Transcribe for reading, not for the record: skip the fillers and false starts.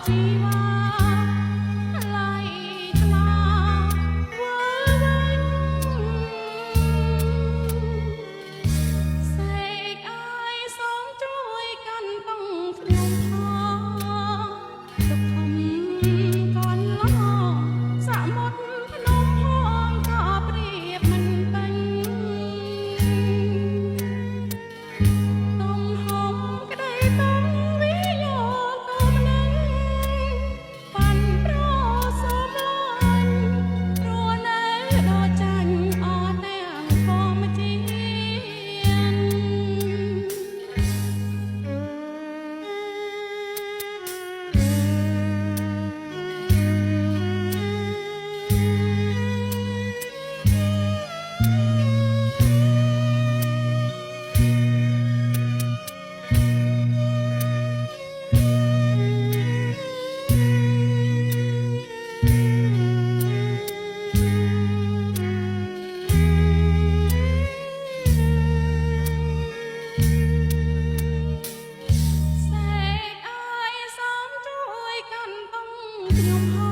ជីវាថ្លៃថ្លាវើវិញសេកអាយសូមជួយកាន់តុងខ្ញុំផងទុកធំកន្លងសមុទ្រភ្នំផងក៏ប្រៀបមិនពេញតុងហំក្តីតុងវិយោគមនឹងប៉ាន់ប្រសូមលាញ់ព្រោះនៅដល់ចាញ់អស់ទាំងធម្មជាតិសេកអាយសូមជួយកាន់តុងខ្ញុំហ